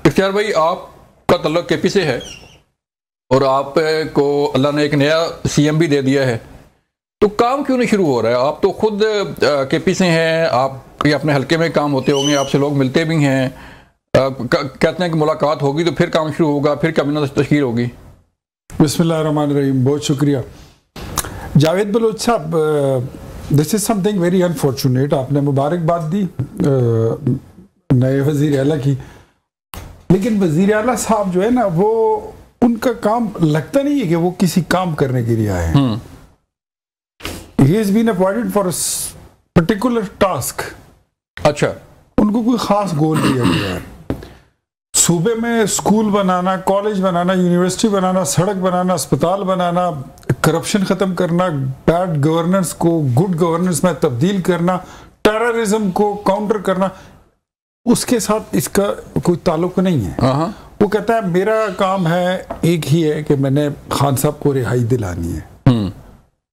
इख्तियार भाई, आपका तल्लुक केपी से है और आपको अल्लाह ने एक नया सीएम भी दे दिया है, तो काम क्यों नहीं शुरू हो रहा है? आप तो खुद केपी से हैं, आप अपने हल्के में काम होते होंगे, आपसे लोग मिलते भी हैं, कहते हैं कि मुलाकात होगी तो फिर काम शुरू होगा, फिर कैबिनेट तश्कील होगी। बिस्मिल्लाहिर्रहमानिर्रहीम, बहुत शुक्रिया जावेद बलोच साहब। This is something very unfortunate. आपने मुबारकबाद दी नए वज़ीर आला की, लेकिन वज़ीर आला साहब जो है ना, वो उनका काम लगता नहीं है कि वो किसी काम करने के लिए आए हैं। He has been appointed for a particular task। अच्छा, उनको कोई खास गोल दिया गया है। सूबे में स्कूल बनाना, कॉलेज बनाना, यूनिवर्सिटी बनाना, सड़क बनाना, अस्पताल बनाना, करप्शन ख़त्म करना, बैड गवर्नेंस को गुड गवर्नेंस में तब्दील करना, टेररिज्म को काउंटर करना, उसके साथ इसका कोई ताल्लुक नहीं है। वो कहता है मेरा काम है एक ही है कि मैंने खान साहब को रिहाई दिलानी है,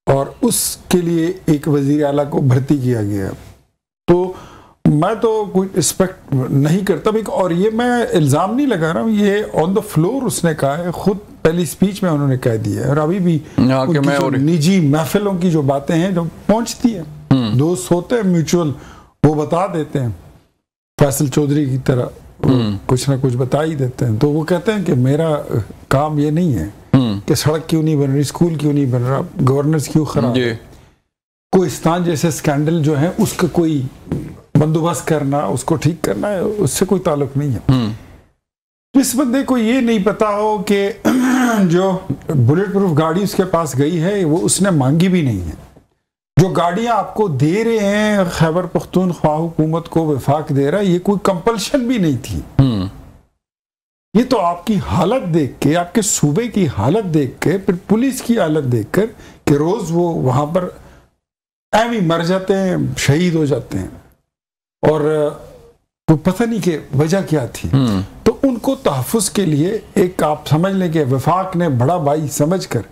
और उसके लिए एक वज़ीर आला को भर्ती किया गया। तो मैं तो कोई रिस्पेक्ट नहीं करता भी, और ये मैं इल्ज़ाम नहीं लगा रहा हूँ, ये ऑन द फ्लोर उसने कहा है, खुद पहली स्पीच में उन्होंने कह दिया है। और अभी भी जो निजी महफिलों की जो बातें हैं जो पहुँचती हैं, दोस्त होते हैं म्यूचुअल, वो बता देते हैं, फैसल चौधरी की तरह कुछ ना कुछ बता ही देते हैं। तो वो कहते हैं कि मेरा काम ये नहीं है कि सड़क क्यों नहीं बन रही, स्कूल क्यों नहीं बन रहा, गवर्नेंस क्यों खराब है, कोहिस्तान जैसे स्कैंडल जो है उसका कोई बंदोबस्त करना, उसको ठीक करना है, उससे कोई ताल्लुक नहीं है। इस बंदे को ये नहीं पता हो कि जो बुलेट प्रूफ गाड़ी उसके पास गई है वो उसने मांगी भी नहीं है। जो गाड़ियां आपको दे रहे हैं खैबर पख्तूनख्वा हुकूमत को, वफाक दे रहा है, ये कोई कंपल्शन भी नहीं थी। ये तो आपकी हालत देख के, आपके सूबे की हालत देख के, फिर पुलिस की हालत देख कर कि रोज वो वहां पर ऐवी मर जाते हैं, शहीद हो जाते हैं, और वो पता नहीं कि वजह क्या थी। तो उनको तहफ़्फ़ुज़ के लिए एक आप समझ लें कि वफाक ने बड़ा भाई समझकर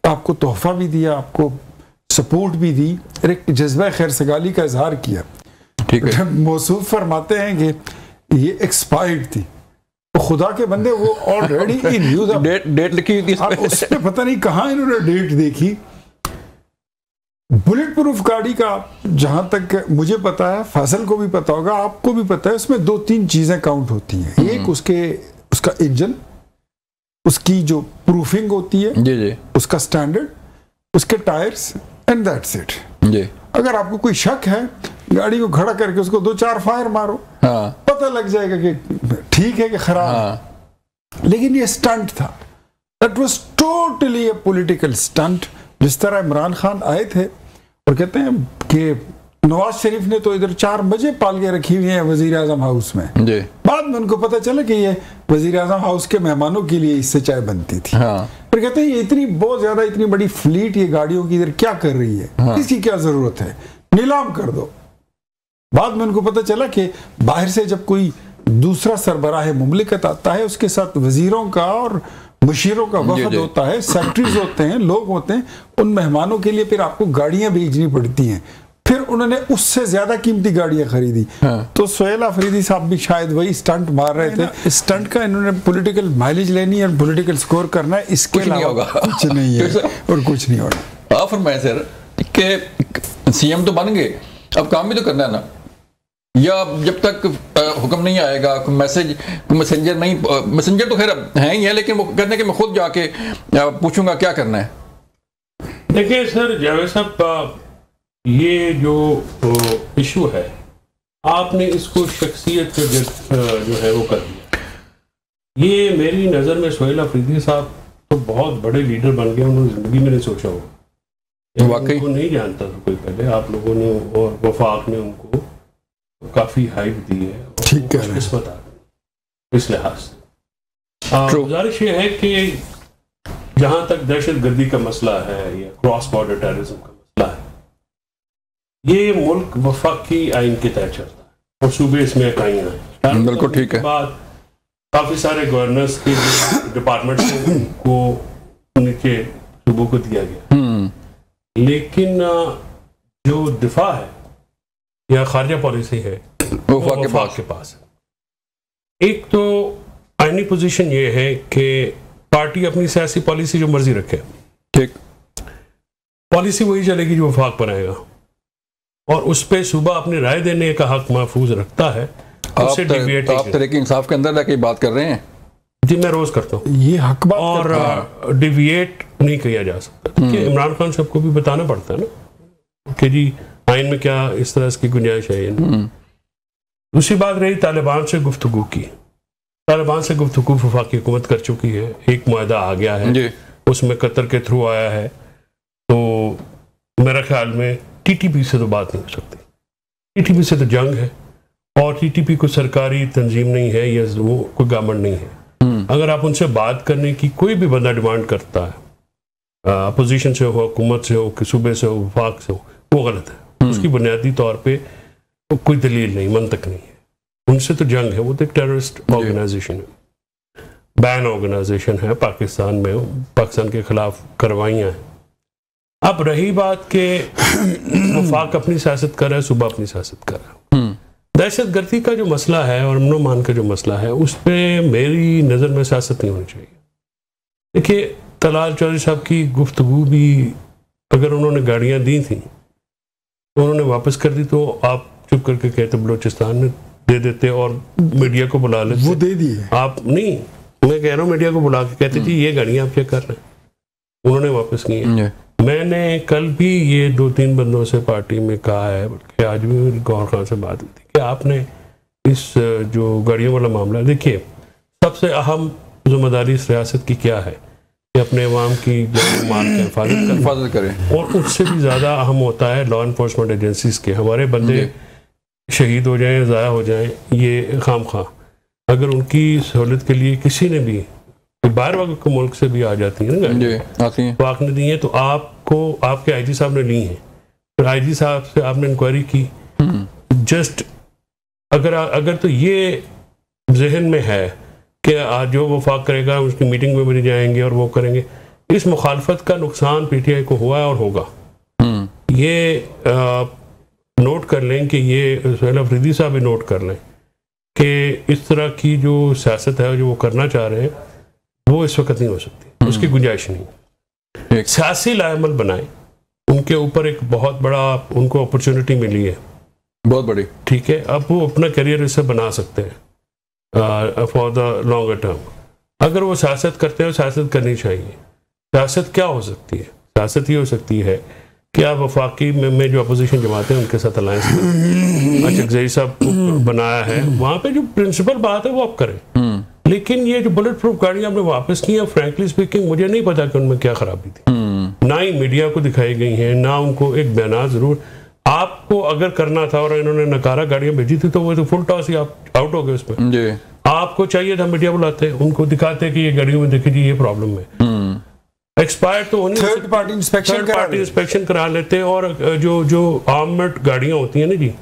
आपको तोहफा भी दिया, आपको सपोर्ट भी दी, और एक जज्बा खैरसगाली का इजहार किया। ठीक है, मौसूफ फरमाते हैं कि ये एक्सपायर्ड थी, तो खुदा के बंदे वो ऑलरेडी इन यूज, डेट लिखी हुई थी उस पे पता नहीं कहाँ इन्होंने डेट देखी। बुलेट प्रूफ गाड़ी का जहां तक मुझे पता है, फैसल को भी पता होगा, आपको भी पता है, उसमें 2-3 चीजें काउंट होती हैं। एक उसका इंजन, उसकी जो प्रूफिंग होती है, जी। उसका स्टैंडर्ड, उसके टायर्स, एंड दैट्स इट। अगर आपको कोई शक है, गाड़ी को खड़ा करके उसको 2-4 फायर मारो, पता लग जाएगा कि ठीक है कि खराब। लेकिन ये स्टंट था, that was totally a political stunt. जिस तरह इमरान खान आए थे और कहते हैं कि नवाज शरीफ ने तो इधर 4 बजे पाल के रखी हुई है वजीर आजम हाउस में, बाद में उनको पता चला कि ये वजीर आजम हाउस के मेहमानों के लिए इससे चाय बनती थी। फिर कहते हैं ये इतनी बहुत ज्यादा, इतनी बड़ी फ्लीट ये गाड़ियों की इधर क्या कर रही है, इसकी क्या जरूरत है, नीलाम कर दो। बाद में उनको पता चला कि बाहर से जब कोई दूसरा सरबराह मुमलिकत आता है, उसके साथ वजीरों का और मुशीरों का वफद होता है, सेक्रेटरीज होते हैं, लोग होते हैं, उन मेहमानों के लिए फिर आपको गाड़ियां भेजनी पड़ती हैं। फिर उन्होंने उससे ज्यादा कीमती गाड़ियां खरीदी। तो सोहेल अफरीदी साहब भी शायद वही स्टंट मार रहे थे। स्टंट का इन्होंने पॉलिटिकल माइलेज लेनी है और पॉलिटिकल स्कोर करना है, इसके अलावा कुछ नहीं है और कुछ नहीं होगा। आप फरमाए सर कि सीएम तो बन गए, अब काम भी तो करना है ना, या जब तक हुक्म नहीं आएगा, मैसेंजर नहीं, मैसेंजर तो खैर है ही है, लेकिन वो कहते हैं कि मैं खुद जाके पूछूंगा क्या करना है। देखिए सर जावेद साहब, ये जो इशू है, आपने इसको शख्सियत के जो है वो कर दिया। ये मेरी नज़र में सोहेल अफरीदी साहब तो बहुत बड़े लीडर बन गए, उन्होंने ज़िंदगी में नहीं सोचा होगा, वाकई उनको नहीं जानता था कोई पहले। आप लोगों ने और वफाक ने उनको काफ़ी हाइप दी है, ठीक है, इस लिहाज से गुजारिश ये है कि जहाँ तक दहशत गर्दी का मसला है या क्रॉस बॉर्डर टेररिज्म का मसला है, ये मुल्क वफाकी आइन के तहत चलता है और सूबे इसमें इकाइयाँ हैं। बिल्कुल ठीक है। बाद काफ़ी सारे गवर्नर्स के डिपार्टमेंट को उनके सूबों को दिया गया, लेकिन जो दिफा है या खारजा पॉलिसी है वो वफाक के पास है। एक तो दरमियानी पोजीशन ये है कि पार्टी अपनी सियासी पॉलिसी जो मर्जी रखे, ठीक, पॉलिसी वही चलेगी जो वफाक बनाएगा, और उस पर सूबा अपनी राय देने का हक महफूज रखता है। आप तहरीक इंसाफ के अंदर रहकर बात कर रहे हैं? जी, मैं रोज करता हूँ ये हक बात और डिविएट नहीं किया जा सकता। कि इमरान खान साहब को भी बताना पड़ता है ना कि जी आइन में क्या इस तरह की गुंजाइश है। दूसरी बात रही तालिबान से गुफ्तगू की। तालिबान से गुफ्तगू वफाकी हुकूमत कर चुकी है, एक मुआहदा आ गया है, उसमें कतर के थ्रू आया है, तो मेरा ख्याल में टीटीपी से तो बात नहीं हो सकती। टीटीपी से तो जंग है, और टीटीपी को सरकारी तंजीम नहीं है या वो कोई गवर्नमेंट नहीं है। अगर आप उनसे बात करने की कोई भी बंदा डिमांड करता है, अपोजिशन से हो, हुकूमत से हो, कि सूबे से हो, वफाक से हो, वो गलत है। उसकी बुनियादी तौर पे कोई दलील नहीं, मंतक नहीं है। उनसे तो जंग है, वो तो एक टेररिस्ट ऑर्गेनाइजेशन है, बैन ऑर्गेनाइजेशन है पाकिस्तान में, पाकिस्तान के खिलाफ कार्रवाइयाँ हैं। अब रही बात के वफाक अपनी सियासत कर रहा है, सूबा अपनी सियासत कर रहा है। दहशत गर्दी का जो मसला है और अमन मान का जो मसला है, उस पर मेरी नज़र में सियासत नहीं होनी चाहिए। देखिए, तलाल चौधरी साहब की गुफ्तगू भी अगर उन्होंने गाड़ियाँ दी थी तो उन्होंने वापस कर दी, तो आप चुप करके कहते बलोचिस्तान में दे देते और मीडिया को बुला लेते। वो दे दिए आप नहीं, मैं कह रहा हूँ मीडिया को बुला के कहते जी ये गाड़ियाँ आप क्या कर रहे हैं, उन्होंने वापस की है। मैंने कल भी ये 2-3 बंदों से पार्टी में कहा है, बल्कि आज भी गौहर खान से बात हुई थी कि आपने इस जो गाड़ियों वाला मामला, देखिए सबसे अहम जिम्मेदारी इस रियासत की क्या है कि अपने अवाम की माल की हिफाजत करें, और उससे भी ज़्यादा अहम होता है लॉ इन्फोर्समेंट एजेंसीज के। हमारे बंदे शहीद हो जाएं, ज़ाया हो जाएं, ये खाम खा, अगर उनकी सहूलत के लिए किसी ने भी बाहर वक्त के मुल्क से भी आ जाती है ना, तो आपने दी है, तो आपको आपके आईजी साहब ने ली है, फिर आईजी साहब से आपने इंक्वायरी की। जस्ट अगर तो ये जहन में है कि आज जो वफाक करेगा उसकी मीटिंग में भी जाएंगे और वो करेंगे, इस मुखालफत का नुकसान पीटीआई को हुआ है और होगा। ये नोट कर लें कि ये सुहेल अफरीदी साहब भी नोट कर लें कि इस तरह की जो सियासत है जो वो करना चाह रहे हैं वो इस वक्त नहीं हो सकती, उसकी गुंजाइश नहीं। सियासी लायमल बनाए, उनके ऊपर एक बहुत बड़ा उनको अपॉर्चुनिटी मिली है, बहुत बड़ी, ठीक है, अब वो अपना करियर इससे बना सकते हैं फॉर द लॉन्गर टर्म। अगर वो सियासत करते हैं, सियासत करनी चाहिए। सियासत क्या हो सकती है? सियासत ये हो सकती है कि आप वफाकी में जो अपोजिशन जमाते हैं उनके साथ अलायंस करें। अच्छा, जई साहब को बनाया है, वहाँ पे जो प्रिंसिपल बात है वो आप करें, लेकिन ये जो बुलेट प्रूफ गाड़ियां आपने वापस की हैं, फ्रैंकली स्पीकिंग मुझे नहीं पता कि उनमें क्या खराबी थी। ना ही मीडिया को दिखाई गई हैं, ना उनको एक बयान। जरूर आपको अगर करना था और इन्होंने नकारा गाड़ियां भेजी थी तो वो तो फुल टॉस ही आप आउट हो गए उसमें। आपको चाहिए था मीडिया बुलाते, उनको दिखाते कि ये गाड़ियों में देखिए जी ये प्रॉब्लम है। एक्सपायर्ड तो होनी, थर्ड पार्टी इंस्पेक्शन करा लेते। और जो आर्मड गाड़ियां होती हैं ना जी,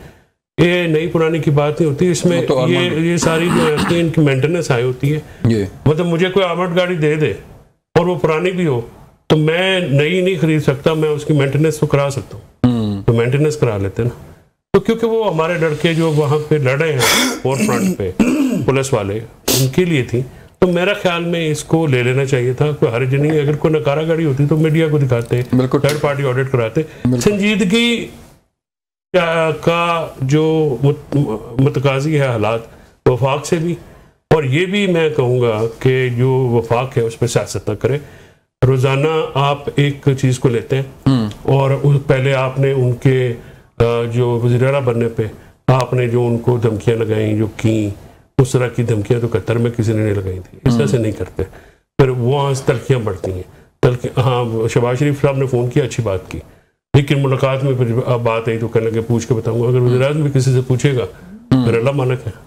ये नई पुरानी की बात नहीं होती, इसमें तो ये सारी जो है इनकी मेंटेनेंस आई होती है। मतलब मुझे कोई आर्मर्ड गाड़ी दे दे और वो पुरानी भी हो तो मैं नई नहीं खरीद सकता, मैं उसकी मेंटेनेंस तो करा सकता हूँ, तो मेंटेनेंस करा लेते ना। तो क्योंकि वो हमारे लड़के जो वहाँ पे लड़े हैं फोर फ्रंट पे पुलिस वाले, उनके लिए थी। तो मेरा ख्याल में इसको ले लेना चाहिए था, कोई हर्ज नहीं। अगर कोई नकारा गाड़ी होती तो मीडिया को दिखाते, थर्ड पार्टी ऑडिट कराते। संजीदगी का जो मतकाजी है हालात वफाक से भी, और ये भी मैं कहूँगा कि जो वफाक है उस पर सियासत न करे। रोज़ाना आप एक चीज़ को लेते हैं और पहले आपने उनके जो वज़ीर-ए-आला बनने पे आपने जो उनको धमकियाँ लगाई जो की, उस तरह की धमकियाँ तो कतर में किसी ने नहीं लगाई थी, इस तरह से नहीं करते। फिर वहाँ से तलखियाँ बढ़ती हैं। हाँ, शहबाज शरीफ साहब ने फ़ोन किया, अच्छी बात की, लेकिन मुलाकात में फिर अब बात आई तो कहने लगे पूछ के बताऊंगा। अगर वज़ीर-ए-आज़म भी किसी से पूछेगा फिर अल्लाह मालिक है।